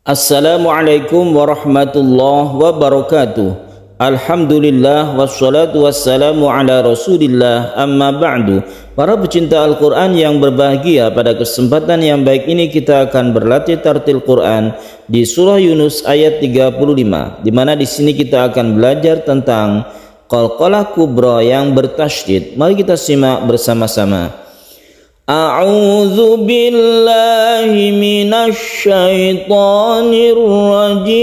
Assalamualaikum warahmatullahi wabarakatuh. Alhamdulillah wassalatu wassalamu ala rasulillah, amma ba'du. Para pecinta Al-Quran yang berbahagia, pada kesempatan yang baik ini kita akan berlatih tartil Quran di surah Yunus ayat 35, di mana di sini kita akan belajar tentang qalqalah kubra yang bertasydid. Mari kita simak bersama-sama. A'udzu billahi minasy syaithanir rajim.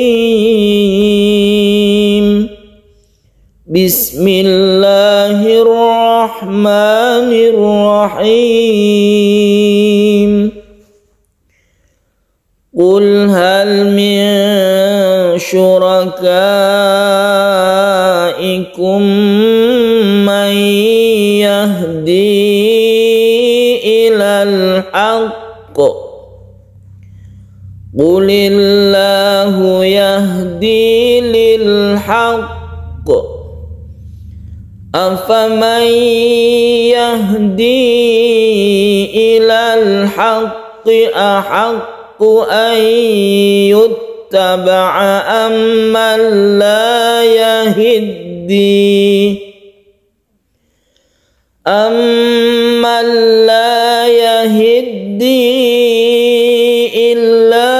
Bismillahirrahmanirrahim. Qul hal min syurakaikum man yahdi ilal haqq. Qulillahu yahdi lil haqq. Afaman yahdi ilal haqqi ahaqqu an yuttaba'a amman la yahdi illa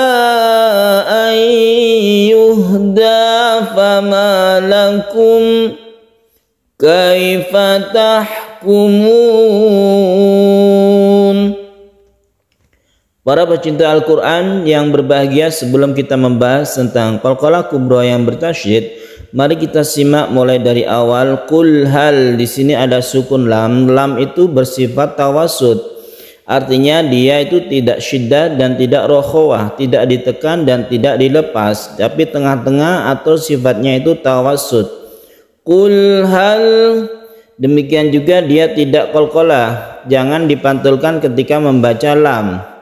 an yuhda fama lakum kaifa tahkumun. Para pecinta Al-Quran yang berbahagia, sebelum kita membahas tentang qalqalah kubra yang bertasydid, mari kita simak mulai dari awal. Qul hal, di sini ada sukun lam. Lam itu bersifat tawassud, artinya dia itu tidak syiddah dan tidak rokhawah, tidak ditekan dan tidak dilepas, tapi tengah-tengah atau sifatnya itu tawassud. Qul hal, demikian juga dia tidak qalqalah, jangan dipantulkan ketika membaca lam.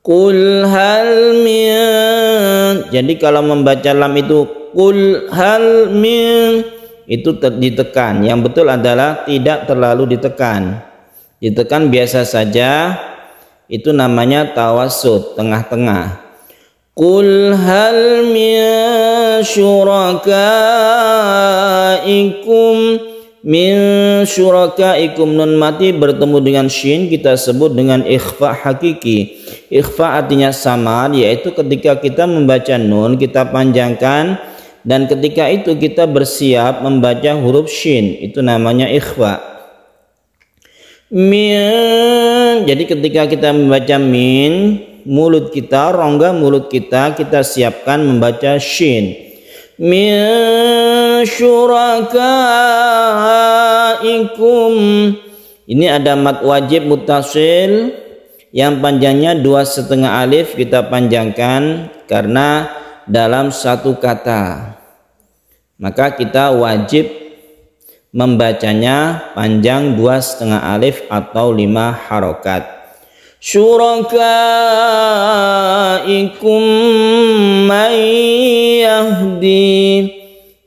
Qul hal min, jadi kalau membaca lam itu qul hal min itu ditekan. Yang betul adalah tidak terlalu ditekan. Ditekan biasa saja, itu namanya tawassud, tengah-tengah. Qul hal min syurakaikum, min syurakaikum, nun mati bertemu dengan shin kita sebut dengan ikhfa hakiki. Ikhfa artinya samar, yaitu ketika kita membaca nun kita panjangkan, dan ketika itu kita bersiap membaca huruf shin, itu namanya ikhfa. Min, jadi ketika kita membaca min, mulut kita, rongga mulut kita siapkan membaca shin. Min syurakaikum, ini ada mad wajib muttasil yang panjangnya 2,5 alif kita panjangkan karena dalam satu kata, maka kita wajib membacanya panjang 2,5 alif atau 5 harokat. Syurakaikum man yahdi,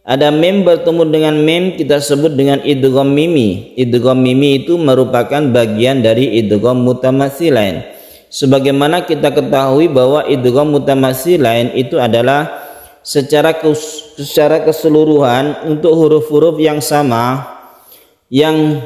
ada mim bertemu dengan mim kita sebut dengan idgham mimi. Idgham mimi itu merupakan bagian dari idgham mutamatsilain. Sebagaimana kita ketahui bahwa idgham mutamatsilain itu adalah secara keseluruhan untuk huruf-huruf yang sama yang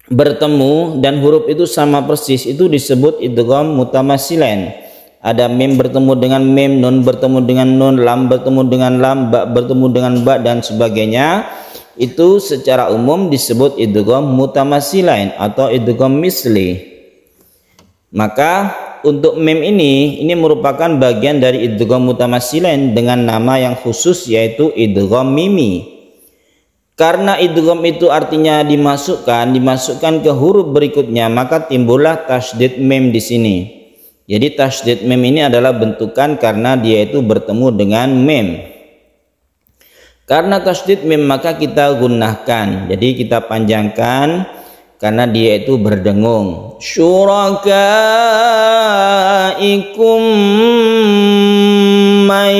bertemu dan huruf itu sama persis, itu disebut idgham mutamatsilain. Ada mim bertemu dengan mim, nun bertemu dengan nun, lam bertemu dengan lam, ba bertemu dengan ba, dan sebagainya. Itu secara umum disebut idgham mutamatsilain atau idgham misli. Maka untuk mim ini merupakan bagian dari idgham mutamatsilain dengan nama yang khusus, yaitu idgham mimi. Karena idgham itu artinya dimasukkan ke huruf berikutnya, maka timbullah tasydid mim di sini. Jadi tasydid mim ini adalah bentukan karena dia itu bertemu dengan mim. Karena tasydid mim maka kita gunnahkan, jadi kita panjangkan karena dia itu berdengung. Syurakaikum man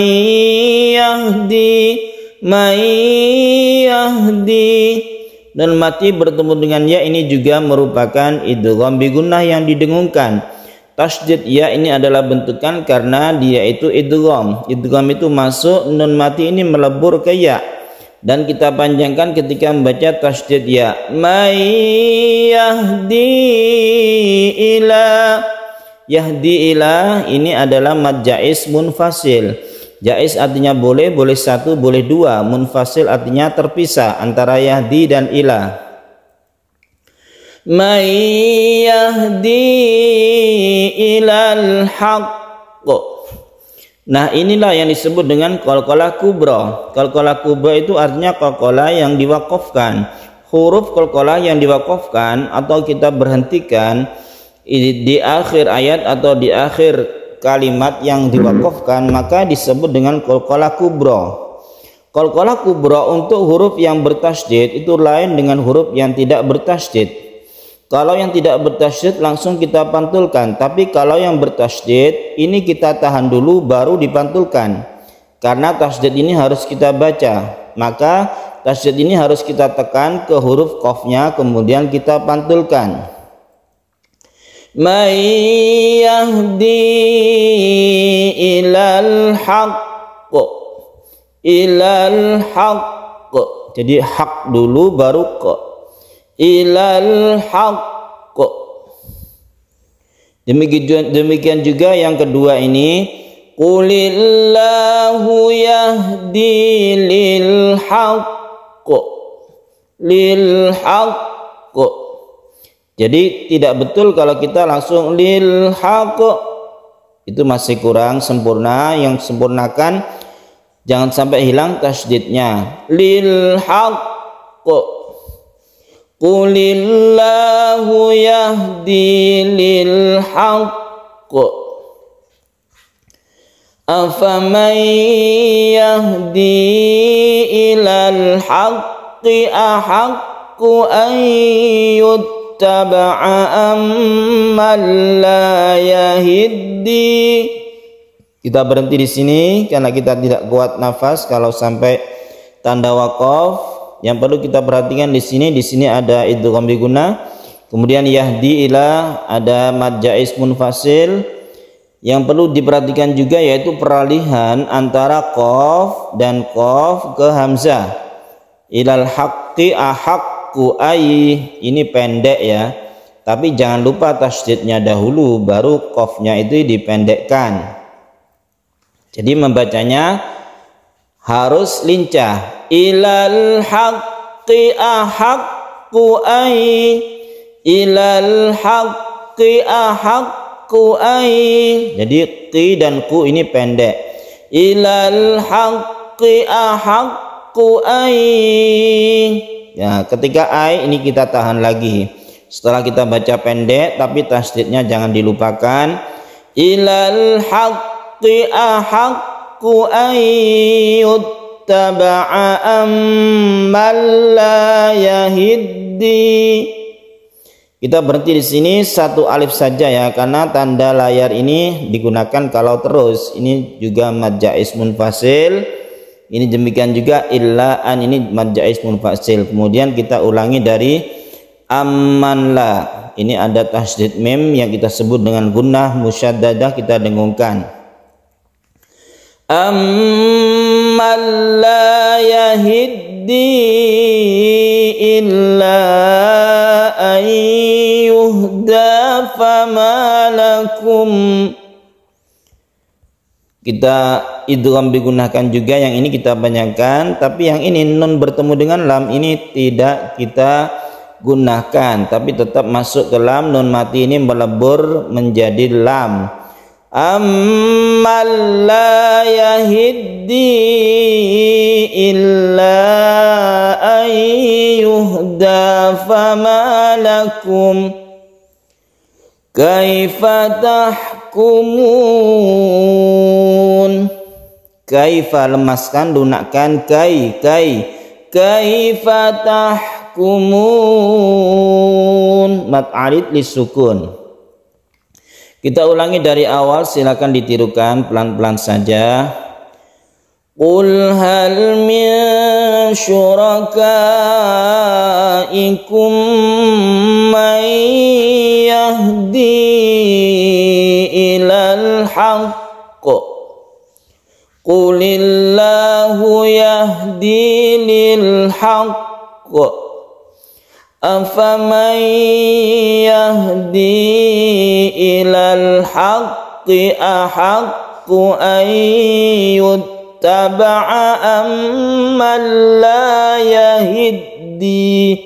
yahdi, dan mati bertemu dengan ya, ini juga merupakan idgham bi gunnah yang didengungkan. Tasydid ya ini adalah bentukan karena dia itu idgham. Idgham itu masuk, nun mati ini melebur ke ya. Dan kita panjangkan ketika membaca tasydid ya. May yahdi ila. Yahdi ila ini adalah mad jaiz munfasil. Jaiz artinya boleh, boleh satu, boleh dua. Munfasil artinya terpisah antara yahdi dan ila. May yahdi ilal haqq. Nah, inilah yang disebut dengan qalqalah kubra. Qalqalah kubra itu artinya qalqalah yang diwakafkan. Huruf qalqalah yang diwakafkan atau kita berhentikan di akhir ayat atau di akhir kalimat yang diwakafkan, maka disebut dengan qalqalah kubra. Qalqalah kubra untuk huruf yang bertasydid itu lain dengan huruf yang tidak bertasydid. Kalau yang tidak bertasydid langsung kita pantulkan, tapi kalau yang bertasydid ini kita tahan dulu baru dipantulkan. Karena tasydid ini harus kita baca, maka tasydid ini harus kita tekan ke huruf qafnya kemudian kita pantulkan. May yahdi ilal haqq. Ilal haqq. Jadi hak dulu baru q. Ilal haqq. Demikian juga yang kedua ini, qulillahu yahdi lil haqq. Lil haqq. Jadi tidak betul kalau kita langsung lil haqq. Itu masih kurang sempurna. Yang sempurnakan jangan sampai hilang tasydidnya. Lil haqq. Qulillahu yahdi lil haqq. Afaman yahdi ilal haqqi ahaqqu an yuttaba'a amman la yahdi. Kita berhenti di sini karena kita tidak kuat nafas kalau sampai tanda waqaf. Yang perlu kita perhatikan di sini ada idgham bi gunnah, kemudian yahdi ila ada mad jaiz munfasil. Yang perlu diperhatikan juga yaitu peralihan antara qaf dan qaf ke hamzah. Ilal haqqi ahaqqu ay, ini pendek ya. Tapi jangan lupa tasydidnya dahulu baru qafnya itu dipendekkan. Jadi membacanya harus lincah. Ilal haqqi ahaqqu ay. Ilal haqqi ahaqqu ay. Jadi qi dan ku ini pendek. Ilal haqqi ahaqqu ay. Ya, ketika ay ini kita tahan lagi. Setelah kita baca pendek tapi tasydidnya jangan dilupakan. Ilal haqqi ahaqqu ay yuttaba'a amman la yahdi. Kita berhenti di sini satu alif saja ya, karena tanda layar ini digunakan kalau terus. Ini juga mad jaiz munfasil. Ini demikian juga illa an, ini mad jaiz munfasil. Kemudian kita ulangi dari amman la. Ini ada tasydid mim yang kita sebut dengan gunnah musyaddadah, kita dengungkan. Amman la yahdi illa an yuhda fama lakum. Kita idgham digunakan juga, yang ini kita panjangkan, tapi yang ini nun bertemu dengan lam ini tidak kita gunakan, tapi tetap masuk ke lam. Nun mati ini melebur menjadi lam. Amman la yahdi illa an yuhda fama lakum kaifa tahkumun. Kaifa lemaskan, lunakkan kaifa tahkumun, mad arid lisukun. Kita ulangi dari awal, silakan ditirukan pelan-pelan saja. Qul hal min syurakaikum man yahdi ilal haqq Qulillahu yahdi lil haqq Afaman yahdi ilal haqqi ahaqqu an yuttaba'a amman la yahdi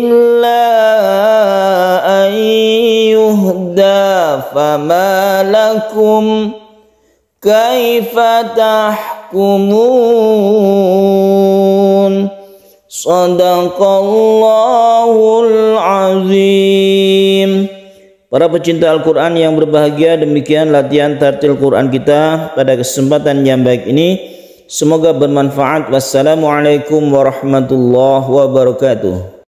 illa an yuhda fama lakum kaifa tahkumun. Shadaqallahul azim. Para pecinta Al-Quran yang berbahagia, demikian latihan tartil Quran kita pada kesempatan yang baik ini. Semoga bermanfaat. Wassalamualaikum warahmatullahi wabarakatuh.